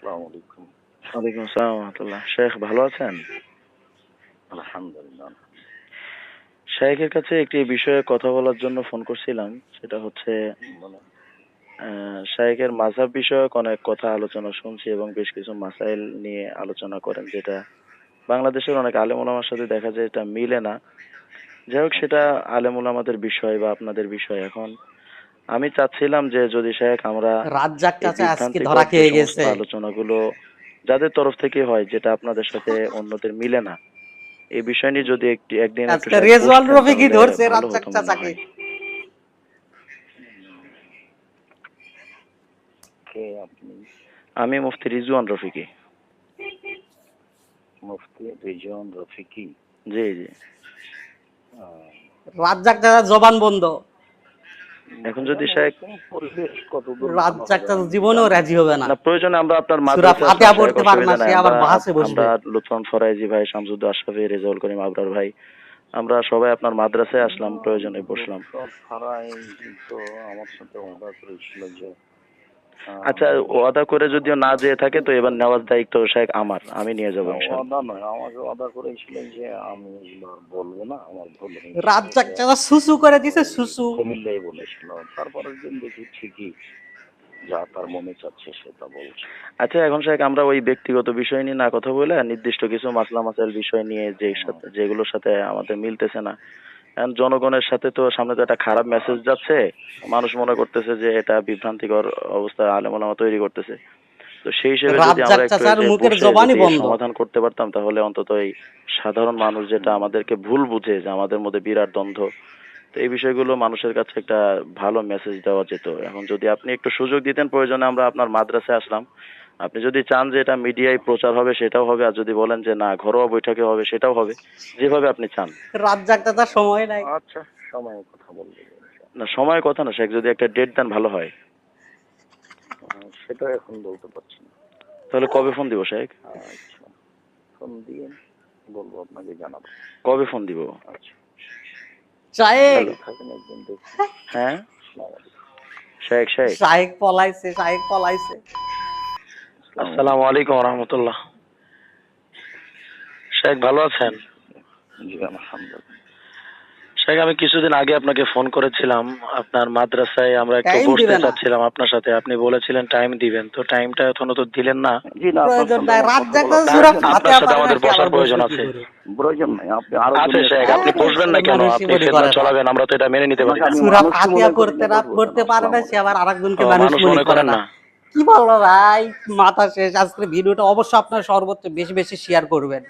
আসসালামু আলাইকুম। ওয়ালাইকুম আসসালাম ওয়া রাহমাতুল্লাহ। শেখ ভালো আছেন? আলহামদুলিল্লাহ। শেখের কাছে একটি বিষয়ে কথা বলার জন্য ফোন করছিলাম। সেটা হচ্ছে বলেন। শাইখের মাযহাব বিষয়ক অনেক কথা আলোচনা শুনছি এবং বেশ কিছু মাসাইল নিয়ে আলোচনা করেন, যেটা বাংলাদেশের অনেক আলেম ওলামার সাথে দেখা যায় এটা মিলে না। যাই হোক, সেটা আচ্ছা, আলেম ওলামাদের বিষয় বা আপনাদের বিষয়। এখন আমি চাচ্ছিলাম যে যদি শেখ আমরা রাজ্জাক এই চাচা আজকে ধরা বিভ্রান্তিকর যে খেয়ে সমস্ত গেছে। আলোচনাগুলো যাদের তরফ থেকে হয়, যেটা আপনাদের সাথে অন্যদের মিলে না, এই বিষয় নিয়ে যদি একদিন একটু আজকে সাহেব রেজওয়ান বসতেন রফিকই তাহলে ধরছে ভালো রাজ্জাক হতো মনে চাচাকে। হয়। কে আপনি? আমি মুফতি রিজওয়ান রফিকি। মুফতি রিজওয়ান রফিকি। জি জি। রাজ্জাক চাচা জবান বন্ধ। এখন যদি শেখ পরিবেশ কতদূর ভালো রাজ্জাক হবে চাচা আমি জীবনেও জানি না। রাজি হবে না। না, প্রয়োজনে আমরা আপনার সূরা মাদ্রাসায় ফাতিহা আসলাম শেখ, পড়তে পারে না, অসুবিধা নাই। সে আবার বাসে আমরা বসবে। লুৎফন ফরাইজি ভাই, শামসুদ্দো আশরাফি, রেজাউল করিম আবরার ভাই, আমরা সবাই আপনার মাদ্রাসায় আসলাম, প্রয়োজনে বসলাম। ফারাই তো আমার সাথে ওয়াদা করেছিল যে আচ্ছা, ওয়াদা করে যদিও না যেয়ে থাকে তো এবার নেওয়ার দায়িত্ব শেখ আমার, আমি নিয়ে যাবো না, ইনশাল্লাহ। ওয়াদা নয়, আমাকে ওয়াদা করেছিলেন যে আমি এগুলো আর বলবো না, আমার ভুল হয়েছিল, রাজ্জাক যে চাচা সুসু করে দিছে, সুসু। কুমিল্লাই বলেছিল। তারপরের দিন দেখি ঠিকই যা তার মনে চাচ্ছে সেটা বলছে। আচ্ছা, এখন শেখ আমরা ওই ব্যক্তিগত বিষয় নিয়ে না কথা বলে নির্দিষ্ট কিছু মাসলা মাসাইল বিষয় নিয়ে যেগুলোর সাথে আমাদের মিলতেছে না, এখন জনগণের সাথে তো সামনে তো একটা খারাপ মেসেজ যাচ্ছে। মানুষ মনে করতেছে যে এটা বিভ্রান্তিকর অবস্থা আলেম ওলামা তৈরি করতেছে। তো সেই হিসেবে যদি রাজ্জাক আমরা একটু এই চাচার যে মুখের বসে জবানই যদি বন্ধ। সমাধান করতে পারতাম, তাহলে অন্তত এই সাধারণ মানুষ যেটা আমাদেরকে ভুল বুঝে যে আমাদের মধ্যে বিরাট দ্বন্দ্ব, তো এই বিষয়গুলো মানুষের কাছে একটা ভালো মেসেজ দেওয়া যেত। এখন যদি আপনি একটু সুযোগ দিতেন, প্রয়োজনে আমরা আপনার মাদ্রাসায় আসলাম। আপনি যদি চান যে এটা মিডিয়ায় প্রচার হবে সেটাও হবে, আর যদি বলেন যে না ঘরোয়া বৈঠকে হবে সেটাও হবে, যেভাবে আপনি চান। রাজ্জাক চাচার সময় নাই। আচ্ছা, সময় কথা বলবো। না, সময়ের কথা না শেখ, যদি একটা ডেট দেন ভালো হয়। সেটা এখন বলতে পারছি না। তাহলে কবে ফোন দিব শেখ? আচ্ছা, ফোন দিয়ে বলবো, আপনাকে জানাবো। কবে ফোন দিব? আচ্ছা, শায়েক থাকেন একদিন দেখি। হ্যাঁ আসসালামু আলাইকুম। শেখ শেখ শায়েক পলাইছে, শায়েক পলাইছে। আসসালামু আলাইকুম রহমতুল্লাহ। শেখ ভালো আছেন? জি, আলহামদুলিল্লাহ। শেখ, আমি কিছুদিন আগে আপনাকে ফোন করেছিলাম, আপনার মাদ্রাসায় আমরা একটু টাইম বসতে দিবে না। চাচ্ছিলাম আপনার সাথে। আপনি বলেছিলেন টাইম দিবেন, তো টাইমটা এখনো তো দিলেন না। জি না, আপনার প্রয়োজন সাথে নাই। আমার কথা রাজ্জাক বলার চাচা প্রয়োজন সূরা নেই। আপনার ফাতিহা সাথে পারে না, আমাদের সে বসার আবার প্রয়োজন বসবে কি আছে। করে? প্রয়োজন নাই, আপনি আরো আচ্ছা শেখ, আপনি বসবেন না কেন? মানুষই আপনি মনে খেদমত করে না। চলাবেন, আমরা তো এটা মেনে নিতে পারি আপনাকে না। আমি সূরা মানুষ ফাতিহা মনে করি পড়তে না, না বসবো কেন? পড়তে পারে না, আসসালামু সে আবার আলাইকুম। আরেকজনকে ও, মানুষ মানুষ মনে মনে করে করেন না। না? কি বলো ভাই, মাথা শেষ। আজকের ভিডিওটা অবশ্যই আপনার সর্বোচ্চ বেশি বেশি শেয়ার করবেন।